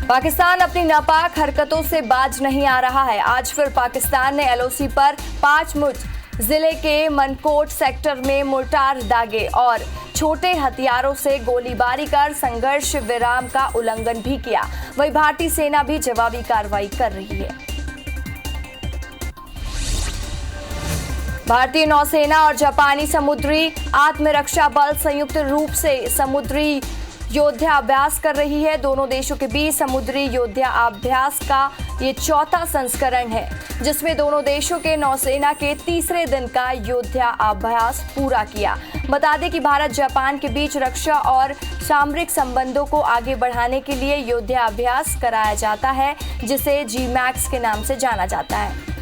पाकिस्तान अपनी नापाक हरकतों से बाज नहीं आ रहा है। आज फिर पाकिस्तान ने एलओसी पर 5 मुठ जिले के मनकोट सेक्टर में मोर्टार दागे और छोटे हथियारों से गोलीबारी कर संघर्ष विराम का उल्लंघन भी किया। वहीं भारतीय सेना भी जवाबी कार्रवाई कर रही है। भारतीय नौसेना और जापानी समुद्री आत्मरक्षा बल संयुक्त रूप से समुद्री युद्धाभ्यास कर रही है। दोनों देशों के बीच समुद्री युद्धाभ्यास का ये चौथा संस्करण है, जिसमें दोनों देशों के नौसेना के तीसरे दिन का युद्धाभ्यास पूरा किया। बता दें कि भारत जापान के बीच रक्षा और सामरिक संबंधों को आगे बढ़ाने के लिए युद्धाभ्यास कराया जाता है, जिसे जीमैक्स के नाम से जाना जाता है।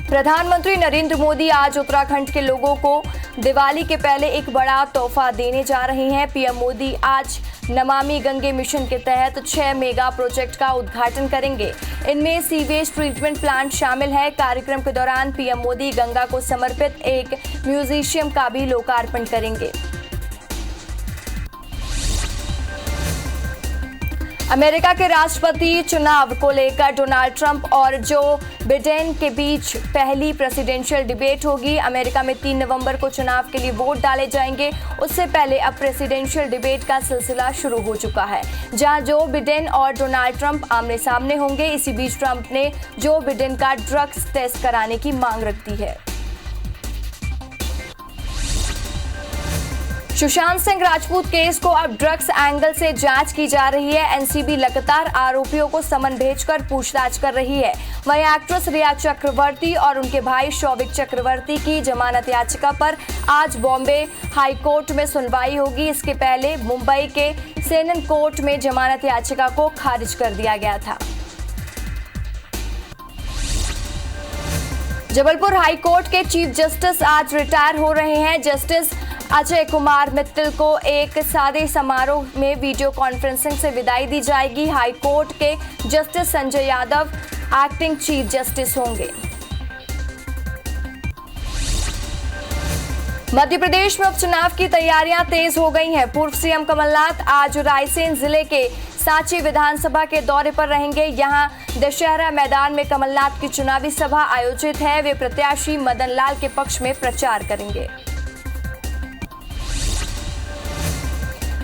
प्रधानमंत्री नरेंद्र मोदी आज उत्तराखंड के लोगों को दिवाली के पहले एक बड़ा तोहफा देने जा रहे हैं। पीएम मोदी आज नमामि गंगे मिशन के तहत 6 मेगा प्रोजेक्ट का उद्घाटन करेंगे। इनमें सीवेज ट्रीटमेंट प्लांट शामिल है। कार्यक्रम के दौरान पीएम मोदी गंगा को समर्पित एक म्यूजियम का भी लोकार्पण करेंगे। अमेरिका के राष्ट्रपति चुनाव को लेकर डोनाल्ड ट्रंप और जो बिडेन के बीच पहली प्रेसिडेंशियल डिबेट होगी। अमेरिका में 3 नवंबर को चुनाव के लिए वोट डाले जाएंगे। उससे पहले अब प्रेसिडेंशियल डिबेट का सिलसिला शुरू हो चुका है, जहां जो बिडेन और डोनाल्ड ट्रंप आमने सामने होंगे। इसी बीच ट्रंप ने जो बिडेन का ड्रग्स टेस्ट कराने की मांग रखी है। सुशांत सिंह राजपूत केस को अब ड्रग्स एंगल से जांच की जा रही है। एनसीबी लगातार आरोपियों को समन भेजकर पूछताछ कर रही है। वहीं एक्ट्रेस रिया चक्रवर्ती और उनके भाई शौविक चक्रवर्ती की जमानत याचिका पर आज बॉम्बे हाई कोर्ट में सुनवाई होगी। इसके पहले मुंबई के सेशन कोर्ट में जमानत याचिका को खारिज कर दिया गया था। जबलपुर हाई कोर्ट के चीफ जस्टिस आज रिटायर हो रहे हैं। जस्टिस अजय कुमार मित्तल को एक सादे समारोह में वीडियो कॉन्फ्रेंसिंग से विदाई दी जाएगी। हाई कोर्ट के justice Sanjay Yadav acting chief justice होंगे। मध्य प्रदेश में उपचुनाव की तैयारियां तेज हो गई हैं। पूर्व सीएम कमलनाथ आज रायसेन जिले के सांची विधानसभा के दौरे पर रहेंगे। यहां दशहरा मैदान में कमलनाथ की चुनावी सभा आयोजित है। वे प्रत्याशी मदन लाल के पक्ष में प्रचार करेंगे।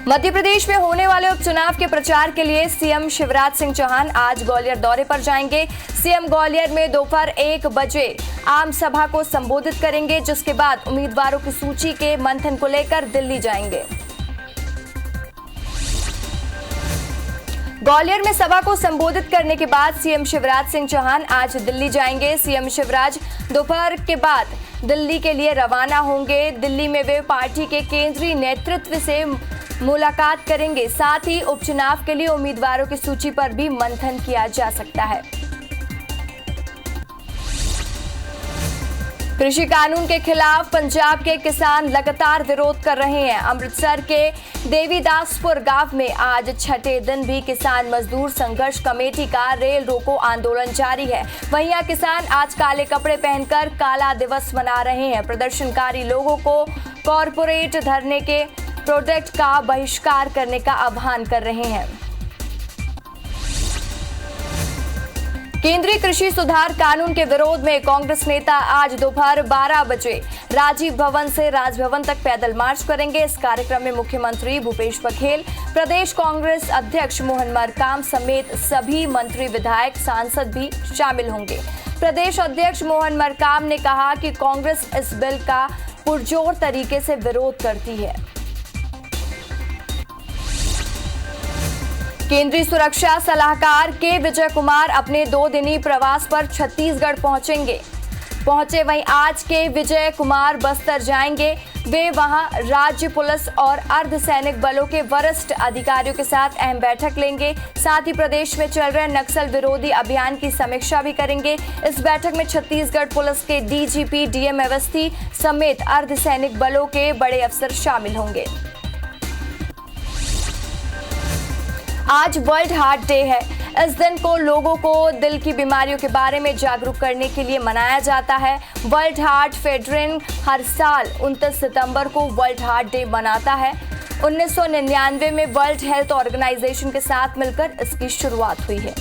मध्य प्रदेश में होने वाले उपचुनाव के प्रचार के लिए सीएम शिवराज सिंह चौहान आज ग्वालियर दौरे पर जाएंगे। सीएम ग्वालियर में दोपहर 1 बजे आम सभा को संबोधित करेंगे, जिसके बाद उम्मीदवारों की सूची के मंथन को लेकर दिल्ली जाएंगे। ग्वालियर में सभा को संबोधित करने के बाद सीएम शिवराज सिंह चौहान आज दिल्ली जाएंगे। सीएम शिवराज दोपहर के बाद दिल्ली के लिए रवाना होंगे। दिल्ली में वे पार्टी के केंद्रीय नेतृत्व से मुलाकात करेंगे। साथ ही उपचुनाव के लिए उम्मीदवारों की सूची पर भी मंथन किया जा सकता है। कृषि कानून के खिलाफ पंजाब के किसान लगातार विरोध कर रहे हैं। अमृतसर के देवीदासपुर गांव में आज छठे दिन भी किसान मजदूर संघर्ष कमेटी का रेल रोको आंदोलन जारी है। वहीं यह किसान आज काले कपड़े पहनकर काला दिवस मना रहे हैं। प्रदर्शनकारी लोगों को कॉरपोरेट धरने के प्रोडक्ट का बहिष्कार करने का आह्वान कर रहे हैं। केंद्रीय कृषि सुधार कानून के विरोध में कांग्रेस नेता आज दोपहर 12 बजे राजीव भवन से राजभवन तक पैदल मार्च करेंगे। इस कार्यक्रम में मुख्यमंत्री भूपेश बघेल, प्रदेश कांग्रेस अध्यक्ष मोहन मरकाम समेत सभी मंत्री, विधायक, सांसद भी शामिल होंगे। प्रदेश अध्यक्ष मोहन मरकाम ने कहा कि कांग्रेस इस बिल का पुरजोर तरीके से विरोध करती है। केंद्रीय सुरक्षा सलाहकार के विजय कुमार अपने 2 दिनी प्रवास पर छत्तीसगढ़ पहुंचे। वहीं आज के विजय कुमार बस्तर जाएंगे। वे वहां राज्य पुलिस और अर्धसैनिक बलों के वरिष्ठ अधिकारियों के साथ अहम बैठक लेंगे। साथ ही प्रदेश में चल रहे नक्सल विरोधी अभियान की समीक्षा भी करेंगे। इस बैठक में छत्तीसगढ़ पुलिस के डीजीपी डीएम अवस्थी समेत अर्धसैनिक बलों के बड़े अफसर शामिल होंगे। आज वर्ल्ड हार्ट डे है। इस दिन को लोगों को दिल की बीमारियों के बारे में जागरूक करने के लिए मनाया जाता है। वर्ल्ड हार्ट फेडरेशन हर साल 29 सितंबर को वर्ल्ड हार्ट डे मनाता है। 1999 में वर्ल्ड हेल्थ ऑर्गेनाइजेशन के साथ मिलकर इसकी शुरुआत हुई है।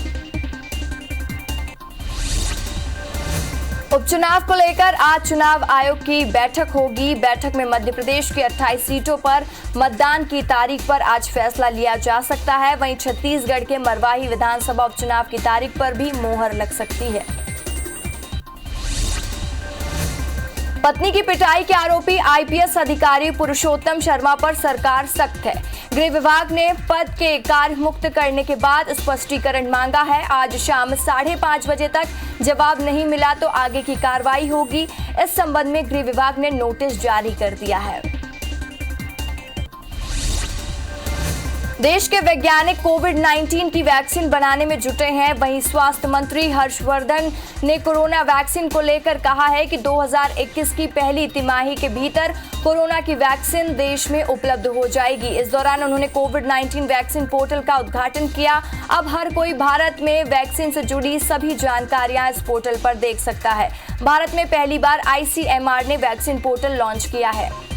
उपचुनाव को लेकर आज चुनाव आयोग की बैठक होगी। बैठक में मध्य प्रदेश की 28 सीटों पर मतदान की तारीख पर आज फैसला लिया जा सकता है। वहीं छत्तीसगढ़ के मरवाही विधानसभा उपचुनाव की तारीख पर भी मोहर लग सकती है। पत्नी की पिटाई के आरोपी आईपीएस अधिकारी पुरुषोत्तम शर्मा पर सरकार सख्त है। गृह विभाग ने पद के कार्य मुक्त करने के बाद स्पष्टीकरण मांगा है। आज शाम 5:30 बजे तक जवाब नहीं मिला तो आगे की कार्रवाई होगी। इस संबंध में गृह विभाग ने नोटिस जारी कर दिया है। देश के वैज्ञानिक कोविड-19 की वैक्सीन बनाने में जुटे हैं। वहीं स्वास्थ्य मंत्री हर्षवर्धन ने कोरोना वैक्सीन को लेकर कहा है कि 2021 की पहली तिमाही के भीतर कोरोना की वैक्सीन देश में उपलब्ध हो जाएगी। इस दौरान उन्होंने कोविड-19 वैक्सीन पोर्टल का उद्घाटन किया। अब हर कोई भारत में वैक्सीन से जुड़ी सभी जानकारियां इस पोर्टल पर देख सकता है। भारत में पहली बार ICMR ने वैक्सीन पोर्टल लॉन्च किया है।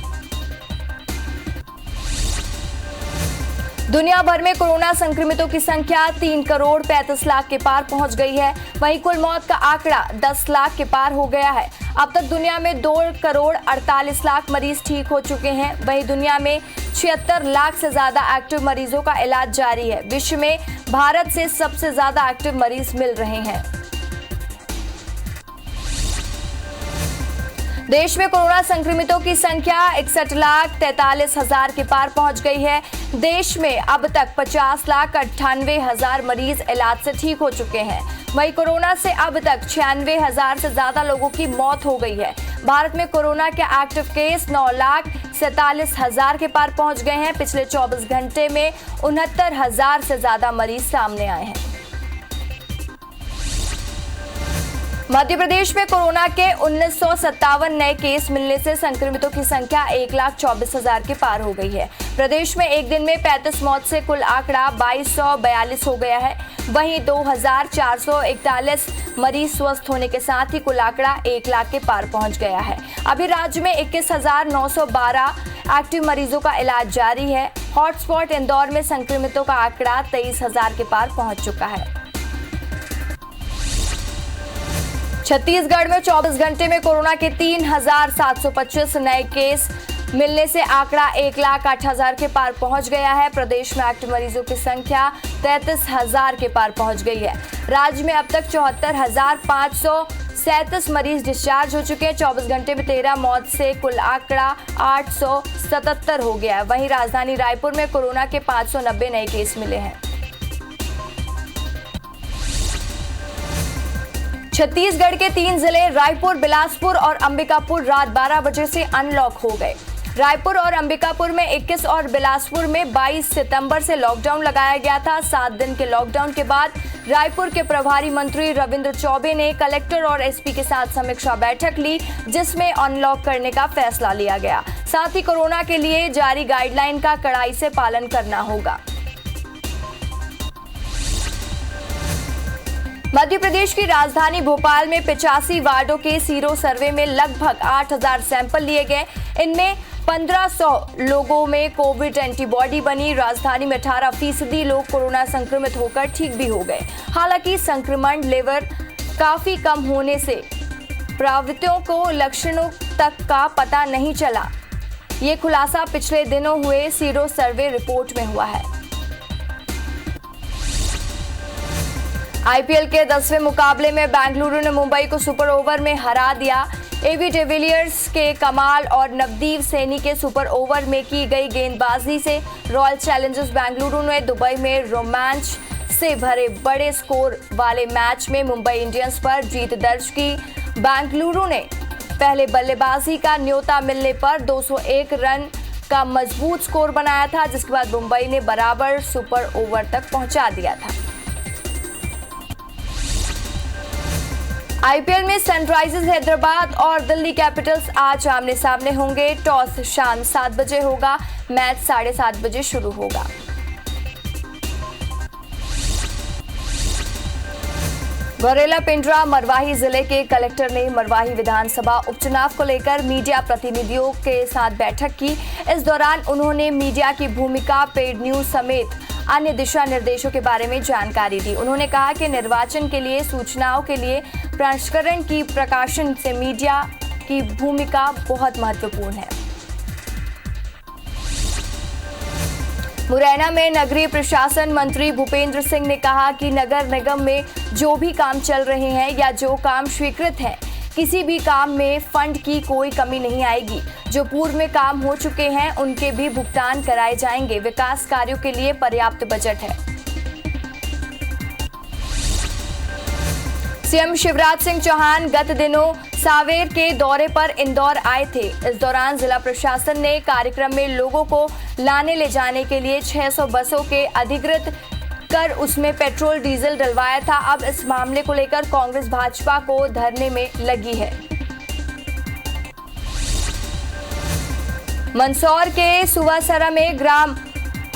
दुनिया भर में कोरोना संक्रमितों की संख्या 3 करोड़ 35 लाख के पार पहुंच गई है। वहीं कुल मौत का आंकड़ा 10 लाख के पार हो गया है। अब तक दुनिया में 2 करोड़ 48 लाख मरीज ठीक हो चुके हैं। वहीं दुनिया में 76 लाख से ज्यादा एक्टिव मरीजों का इलाज जारी है। विश्व में भारत से सबसे ज्यादा एक्टिव मरीज मिल रहे हैं। देश में कोरोना संक्रमितों की संख्या 61,43,000 के पार पहुंच गई है। देश में अब तक 50,98,000 मरीज इलाज से ठीक हो चुके हैं। वहीं कोरोना से अब तक 96,000 से ज्यादा लोगों की मौत हो गई है। भारत में कोरोना के एक्टिव केस 9,47,000 के पार पहुंच गए हैं। पिछले 24 घंटे में 69,000 से ज्यादा मरीज सामने आए हैं। मध्य प्रदेश में कोरोना के 1957 नए केस मिलने से संक्रमितों की संख्या 1,24,000 के पार हो गई है। प्रदेश में एक दिन में 35 मौत से कुल आंकड़ा 2,242 हो गया है। वहीं 2,441 मरीज स्वस्थ होने के साथ ही कुल आंकड़ा 1 लाख के पार पहुंच गया है। अभी राज्य में 21,912 एक्टिव मरीजों का इलाज जारी है। हॉटस्पॉट इंदौर में संक्रमितों का आंकड़ा 23,000 के पार पहुंच चुका है। छत्तीसगढ़ में 24 घंटे में कोरोना के 3,725 नए केस मिलने से आंकड़ा 1,08,000 के पार पहुंच गया है। प्रदेश में एक्टिव मरीजों की संख्या 33,000 के पार पहुंच गई है। राज्य में अब तक 74,537 मरीज डिस्चार्ज हो चुके हैं। 24 घंटे में 13 मौत से कुल आंकड़ा 877 हो गया है। वहीं राजधानी रायपुर में कोरोना के 590 नए केस मिले हैं। छत्तीसगढ़ के 3 जिले रायपुर, बिलासपुर और अंबिकापुर रात 12 बजे से अनलॉक हो गए। रायपुर और अंबिकापुर में 21 और बिलासपुर में 22 सितंबर से लॉकडाउन लगाया गया था। 7 दिन के लॉकडाउन के बाद रायपुर के प्रभारी मंत्री रविंद्र चौबे ने कलेक्टर और एसपी के साथ समीक्षा बैठक ली, जिसमें अनलॉक करने का फैसला लिया गया। साथ ही कोरोना के लिए जारी गाइडलाइन का कड़ाई से पालन करना होगा। मध्य प्रदेश की राजधानी भोपाल में 85 वार्डों के सीरो सर्वे में लगभग 8,000 सैंपल लिए गए। इनमें 1,500 लोगों में कोविड एंटीबॉडी बनी। राजधानी में 18% लोग कोरोना संक्रमित होकर ठीक भी हो गए। हालांकि संक्रमण लेवल काफी कम होने से प्रभावितों को लक्षणों तक का पता नहीं चला। ये खुलासा पिछले दिनों हुए सीरो सर्वे रिपोर्ट में हुआ है। आईपीएल के 10वें मुकाबले में बेंगलुरु ने मुंबई को सुपर ओवर में हरा दिया। एबी डिविलियर्स के कमाल और नवदीप सैनी के सुपर ओवर में की गई गेंदबाजी से रॉयल चैलेंजर्स बेंगलुरु ने दुबई में रोमांच से भरे बड़े स्कोर वाले मैच में मुंबई इंडियंस पर जीत दर्ज की। बेंगलुरु ने पहले बल्लेबाजी का न्योता मिलने पर 201 रन का मजबूत स्कोर बनाया था, जिसके बाद मुंबई ने बराबर सुपर ओवर तक पहुंचा दिया था। आईपीएल में सनराइजर्स हैदराबाद और दिल्ली कैपिटल्स आज आमने सामने होंगे। टॉस शाम 7 बजे होगा। मैच 7:30 बजे शुरू होगा। गौरेला पिंडरा मरवाही जिले के कलेक्टर ने मरवाही विधानसभा उपचुनाव को लेकर मीडिया प्रतिनिधियों के साथ बैठक की। इस दौरान उन्होंने मीडिया की भूमिका, पेड न्यूज समेत अन्य दिशा निर्देशों के बारे में जानकारी दी। उन्होंने कहा कि निर्वाचन के लिए सूचनाओं के लिए प्रसंस्करण की प्रकाशन से मीडिया की भूमिका बहुत महत्वपूर्ण है। मुरैना में नगरीय प्रशासन मंत्री भूपेंद्र सिंह ने कहा कि नगर निगम में जो भी काम चल रहे हैं या जो काम स्वीकृत है, किसी भी काम में फंड की कोई कमी नहीं आएगी। जो पूर्व में काम हो चुके हैं उनके भी भुगतान कराए जाएंगे। विकास कार्यों के लिए पर्याप्त बजट है। सीएम शिवराज सिंह चौहान गत दिनों सावेर के दौरे पर इंदौर आए थे। इस दौरान जिला प्रशासन ने कार्यक्रम में लोगों को लाने ले जाने के लिए 600 बसों के अधिकृत कर उसमें पेट्रोल डीजल डलवाया था। अब इस मामले को लेकर कांग्रेस भाजपा को धरने में लगी है। मंदसौर के सुवासरा में ग्राम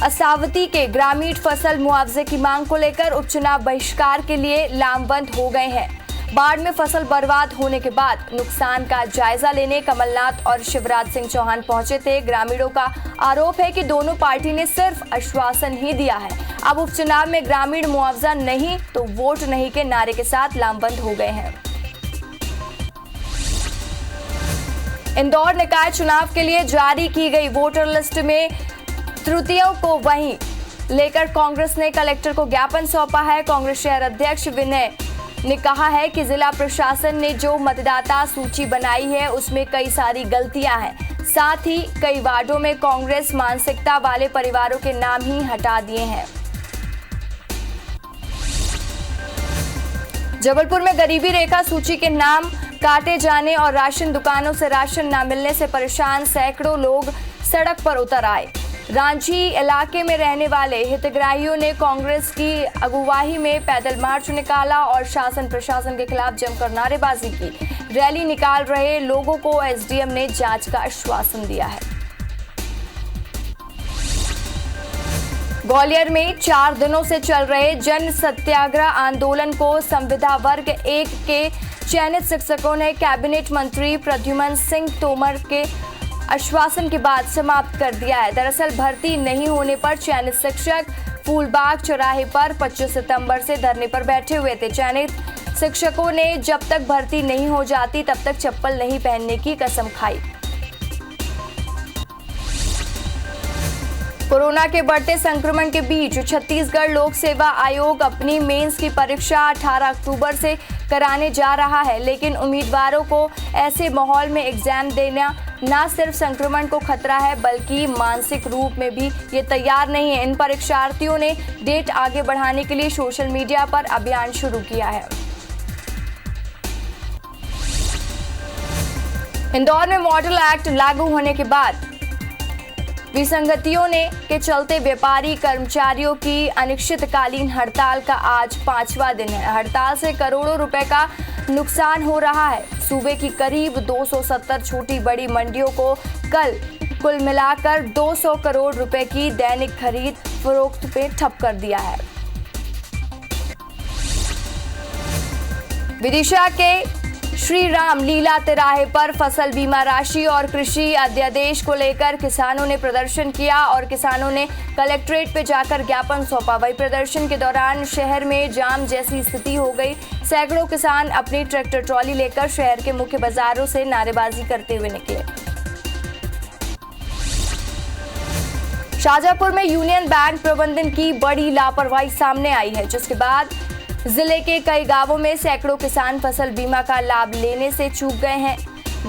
असावती के ग्रामीण फसल मुआवजे की मांग को लेकर उपचुनाव बहिष्कार के लिए लामबंद हो गए हैं। बाढ़ में फसल बर्बाद होने के बाद नुकसान का जायजा लेने कमलनाथ और शिवराज सिंह चौहान पहुंचे थे। ग्रामीणों का आरोप है कि दोनों पार्टी ने सिर्फ आश्वासन ही दिया है। अब उपचुनाव में ग्रामीण मुआवजा नहीं तो वोट नहीं के नारे के साथ लामबंद हो गए हैं। इंदौर निकाय चुनाव के लिए जारी की गई वोटर लिस्ट में त्रुटियों को वहीं लेकर कांग्रेस ने कलेक्टर को ज्ञापन सौंपा है। कांग्रेस शहर अध्यक्ष विनय ने कहा है कि जिला प्रशासन ने जो मतदाता सूची बनाई है उसमें कई सारी गलतियां हैं। साथ ही कई वार्डों में कांग्रेस मानसिकता वाले परिवारों के नाम ही हटा दिए हैं। जबलपुर में गरीबी रेखा सूची के नाम काटे जाने और राशन दुकानों से राशन न मिलने से परेशान सैकड़ों लोग सड़क पर उतर आए। रांची इलाके में रहने वाले हितग्राहियों ने कांग्रेस की अगुवाई में पैदल मार्च निकाला और शासन प्रशासन के खिलाफ जमकर नारेबाजी की। रैली निकाल रहे लोगों को एसडीएम ने जांच का आश्वासन दिया है। ग्वालियर में 4 दिनों से चल रहे जन सत्याग्रह आंदोलन को संविदा वर्ग 1 के चयनित शिक्षकों ने कैबिनेट मंत्री प्रद्युम्न सिंह तोमर के आश्वासन के बाद समाप्त कर दिया है। दरअसल भर्ती नहीं होने पर चयनित शिक्षक फूलबाग चौराहे पर 25 सितंबर से धरने पर बैठे हुए थे। चयनित शिक्षकों ने जब तक भर्ती नहीं हो जाती तब तक चप्पल नहीं पहनने की कसम खाई। कोरोना के बढ़ते संक्रमण के बीच छत्तीसगढ़ लोक सेवा आयोग अपनी मेंस की परीक्षा 18 अक्टूबर से कराने जा रहा है, लेकिन उम्मीदवारों को ऐसे माहौल में एग्जाम देना न सिर्फ संक्रमण को खतरा है बल्कि मानसिक रूप में भी ये तैयार नहीं है। इन परीक्षार्थियों ने डेट आगे बढ़ाने के लिए सोशल मीडिया पर अभियान शुरू किया है। इंदौर में मॉडल एक्ट लागू होने के बाद विसंगतियों के चलते व्यापारी कर्मचारियों की अनिश्चितकालीन हड़ताल का आज 5वां दिन है। हड़ताल से करोड़ों रुपए का नुकसान हो रहा है। सूबे की करीब 270 छोटी बड़ी मंडियों को कल कुल मिलाकर 200 करोड़ रुपए की दैनिक खरीद फरोख्त पे ठप कर दिया है। विदिशा के श्री राम लीला तिराहे पर फसल बीमा राशि और कृषि अध्यादेश को लेकर किसानों ने प्रदर्शन किया और किसानों ने कलेक्ट्रेट पे जाकर ज्ञापन सौंपा। वही प्रदर्शन के दौरान शहर में जाम जैसी स्थिति हो गई। सैकड़ों किसान अपनी ट्रैक्टर ट्रॉली लेकर शहर के मुख्य बाजारों से नारेबाजी करते हुए निकले। शाहजहांपुर में यूनियन बैंक प्रबंधन की बड़ी लापरवाही सामने आई है, जिसके बाद जिले के कई गांवों में सैकड़ों किसान फसल बीमा का लाभ लेने से चूक गए हैं,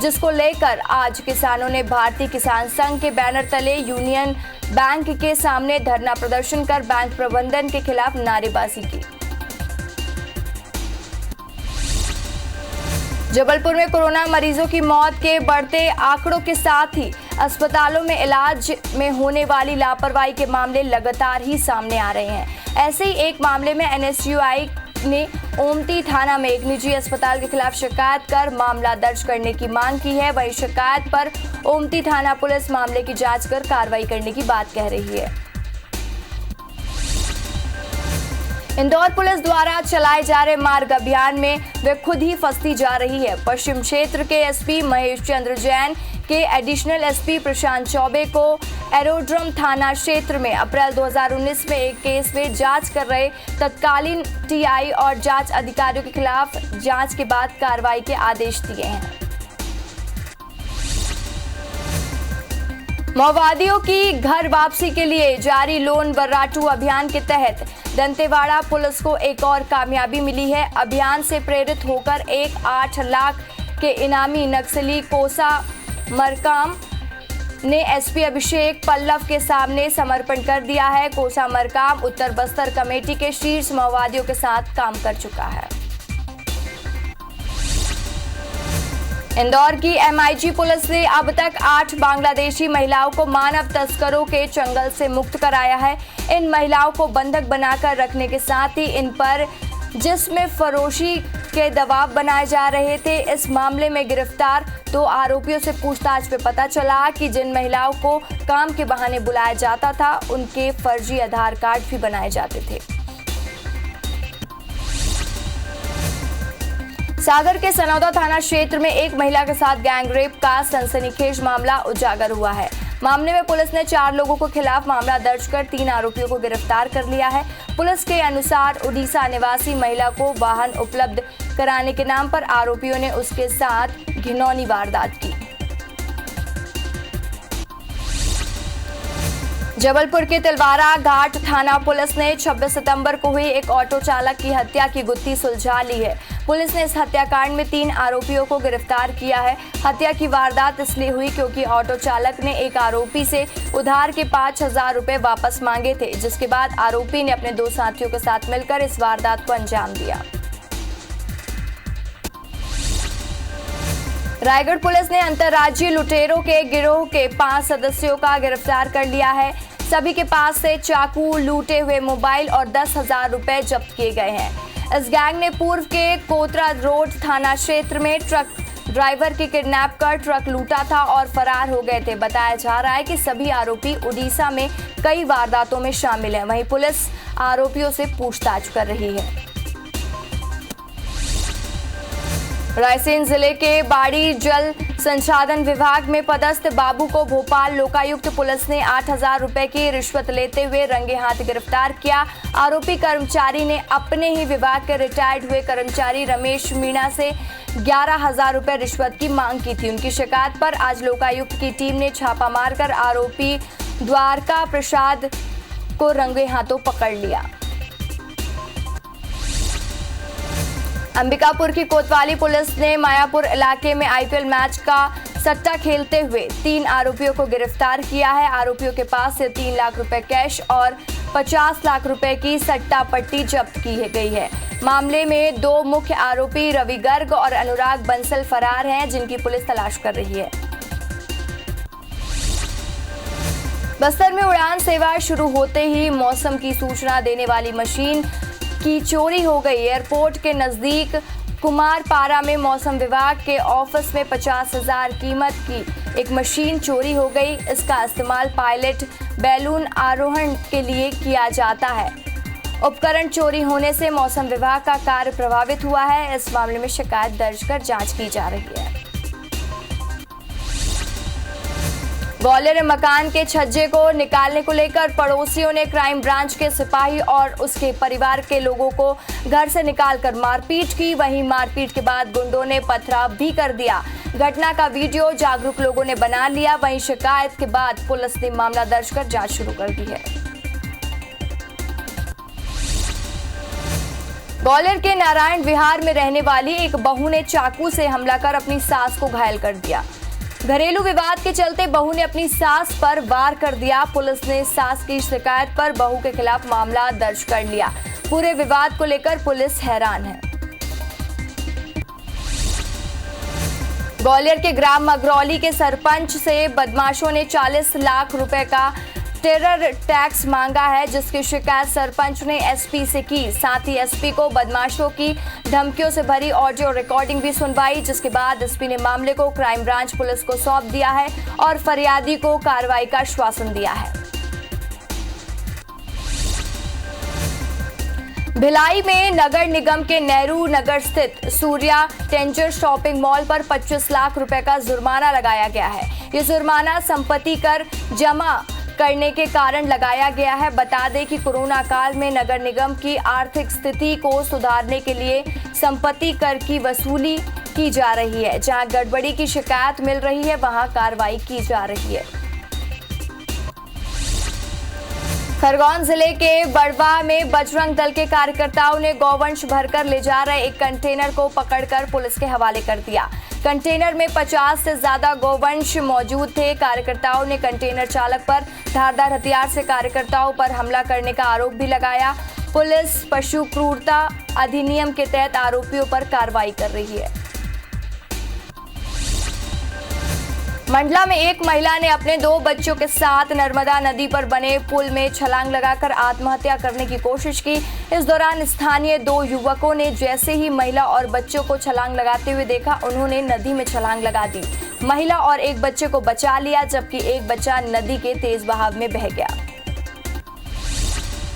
जिसको लेकर आज किसानों ने भारतीय किसान संघ के बैनर तले यूनियन बैंक के सामने धरना प्रदर्शन कर बैंक प्रबंधन के खिलाफ नारेबाजी की। जबलपुर में कोरोना मरीजों की मौत के बढ़ते आंकड़ों के साथ ही अस्पतालों में इलाज में होने वाली लापरवाही के मामले लगातार ही सामने आ रहे हैं। ऐसे ही एक मामले में एनएसयूआई ने ओमती थाना में एक निजी अस्पताल के खिलाफ शिकायत कर मामला दर्ज करने की मांग की है। वहीं शिकायत पर ओमती थाना पुलिस मामले की जांच कर कार्रवाई करने की बात कह रही है। इंदौर पुलिस द्वारा चलाए जा रहे मार्ग अभियान में वे खुद ही फंसती जा रही है। पश्चिम क्षेत्र के एसपी महेश चंद्र जैन के एडिशनल एसपी प्रशांत चौबे को एरोड्रम थाना क्षेत्र में अप्रैल 2019 में एक केस में जांच कर रहे तत्कालीन टीआई और जांच अधिकारियों के खिलाफ जांच के बाद कार्रवाई के आदेश दिए हैं। माओवादियों की घर वापसी के लिए जारी लोन वर्राटू अभियान के तहत दंतेवाड़ा पुलिस को एक और कामयाबी मिली है। अभियान से प्रेरित होकर 8 लाख के इनामी नक्सली कोसा मरकाम ने एसपी अभिषेक पल्लव के सामने समर्पण कर दिया है। कोसा मरकाम उत्तर बस्तर कमेटी के शीर्ष माओवादियों के साथ काम कर चुका है। इंदौर की एमआईजी पुलिस ने अब तक 8 बांग्लादेशी महिलाओं को मानव तस्करों के चंगल से मुक्त कराया है। इन महिलाओं को बंधक बनाकर रखने के साथ ही इन पर जिस्म फरोशी के दबाव बनाए जा रहे थे। इस मामले में गिरफ्तार 2 आरोपियों से पूछताछ में पता चला कि जिन महिलाओं को काम के बहाने बुलाया जाता था उनके फर्जी आधार कार्ड भी बनाए जाते थे। सागर के सनौदा थाना क्षेत्र में एक महिला के साथ गैंगरेप का सनसनीखेज मामला उजागर हुआ है। मामले में पुलिस ने 4 लोगों के खिलाफ मामला दर्ज कर 3 आरोपियों को गिरफ्तार कर लिया है। पुलिस के अनुसार उड़ीसा निवासी महिला को वाहन उपलब्ध कराने के नाम पर आरोपियों ने उसके साथ घिनौनी वारदात की। जबलपुर के तिलवारा घाट थाना पुलिस ने 26 सितंबर को हुई एक ऑटो चालक की हत्या की गुत्थी सुलझा ली है। पुलिस ने इस हत्याकांड में 3 आरोपियों को गिरफ्तार किया है। हत्या की वारदात इसलिए हुई क्योंकि ऑटो चालक ने एक आरोपी से उधार के 5,000 रुपए वापस मांगे थे, जिसके बाद आरोपी ने अपने 2 साथियों के साथ मिलकर इस वारदात को अंजाम दिया। रायगढ़ पुलिस ने अंतर्राज्यीय लुटेरों के गिरोह के 5 सदस्यों का गिरफ्तार कर लिया है। सभी के पास से चाकू, लूटे हुए मोबाइल और 10,000 रुपए जब्त किए गए हैं। इस गैंग ने पूर्व के कोतरा रोड थाना क्षेत्र में ट्रक ड्राइवर की किडनैप कर ट्रक लूटा था और फरार हो गए थे। बताया जा रहा है कि सभी आरोपी उड़ीसा में कई वारदातों में शामिल हैं। वहीं पुलिस आरोपियों से पूछताछ कर रही है। रायसेन जिले के बाड़ी जल संसाधन विभाग में पदस्थ बाबू को भोपाल लोकायुक्त पुलिस ने 8,000 रुपए की रिश्वत लेते हुए रंगे हाथ गिरफ्तार किया। आरोपी कर्मचारी ने अपने ही विभाग के रिटायर्ड हुए कर्मचारी रमेश मीणा से 11,000 रुपए रिश्वत की मांग की थी। उनकी शिकायत पर आज लोकायुक्त की टीम ने छापा मारकर आरोपी द्वारका प्रसाद को रंगे हाथों पकड़ लिया। अंबिकापुर की कोतवाली पुलिस ने मायापुर इलाके में आईपीएल मैच का सट्टा खेलते हुए 3 आरोपियों को गिरफ्तार किया है। आरोपियों के पास से 3 लाख रुपए कैश और 50 लाख रुपए की सट्टा पट्टी जब्त की गई है। मामले में 2 मुख्य आरोपी रवि गर्ग और अनुराग बंसल फरार हैं, जिनकी पुलिस तलाश कर रही है। बस्तर में उड़ान सेवा शुरू होते ही मौसम की सूचना देने वाली मशीन की चोरी हो गई। एयरपोर्ट के नजदीक कुमारपारा में मौसम विभाग के ऑफिस में 50,000 कीमत की एक मशीन चोरी हो गई। इसका इस्तेमाल पायलट बैलून आरोहण के लिए किया जाता है। उपकरण चोरी होने से मौसम विभाग का कार्य प्रभावित हुआ है। इस मामले में शिकायत दर्ज कर जांच की जा रही है। ग्वालियर में मकान के छज्जे को निकालने को लेकर पड़ोसियों ने क्राइम ब्रांच के सिपाही और उसके परिवार के लोगों को घर से निकालकर मारपीट की। वहीं मारपीट के बाद गुंडों ने पथराव भी कर दिया। घटना का वीडियो जागरूक लोगों ने बना लिया। वहीं शिकायत के बाद पुलिस ने मामला दर्ज कर जांच शुरू कर दी है। ग्वालियर के नारायण विहार में रहने वाली एक बहू ने चाकू से हमला कर अपनी सास को घायल कर दिया। घरेलू विवाद के चलते बहू ने अपनी सास पर वार कर दिया। पुलिस ने सास की शिकायत पर बहू के खिलाफ मामला दर्ज कर लिया। पूरे विवाद को लेकर पुलिस हैरान है। ग्वालियर के ग्राम मगरौली के सरपंच से बदमाशों ने 40 लाख रुपए का टेरर टैक्स मांगा है, जिसकी शिकायत सरपंच ने एसपी से की। साथ ही एसपी को बदमाशों की धमकियों से भरी ऑडियो रिकॉर्डिंग भी सुनवाई, जिसके बाद एसपी ने मामले को क्राइम ब्रांच पुलिस को सौंप दिया है और फरियादी को कार्रवाई का आश्वासन दिया है। भिलाई में नगर निगम के नेहरू नगर स्थित सूर्या टेंजर शॉपिंग मॉल पर 25 लाख रुपए का जुर्माना लगाया गया है। ये जुर्माना संपत्ति कर जमा करने के कारण लगाया गया है। बता दें कि कोरोना काल में नगर निगम की आर्थिक स्थिति को सुधारने के लिए संपत्ति कर की वसूली की जा रही है। जहां गड़बड़ी की शिकायत मिल रही है वहां कार्रवाई की जा रही है। खरगोन जिले के बड़वा में बजरंग दल के कार्यकर्ताओं ने गौवंश भरकर ले जा रहे एक कंटेनर को पकड़कर पुलिस के हवाले कर दिया। कंटेनर में 50 से ज्यादा गौवंश मौजूद थे। कार्यकर्ताओं ने कंटेनर चालक पर धारदार हथियार से कार्यकर्ताओं पर हमला करने का आरोप भी लगाया। पुलिस पशु क्रूरता अधिनियम के तहत आरोपियों पर कार्रवाई कर रही है। मंडला में एक महिला ने अपने 2 बच्चों के साथ नर्मदा नदी पर बने पुल में छलांग लगाकर आत्महत्या करने की कोशिश की। इस दौरान स्थानीय 2 युवकों ने जैसे ही महिला और बच्चों को छलांग लगाते हुए देखा, उन्होंने नदी में छलांग लगा दी। महिला और एक बच्चे को बचा लिया, जबकि एक बच्चा नदी के तेज बहाव में बह गया।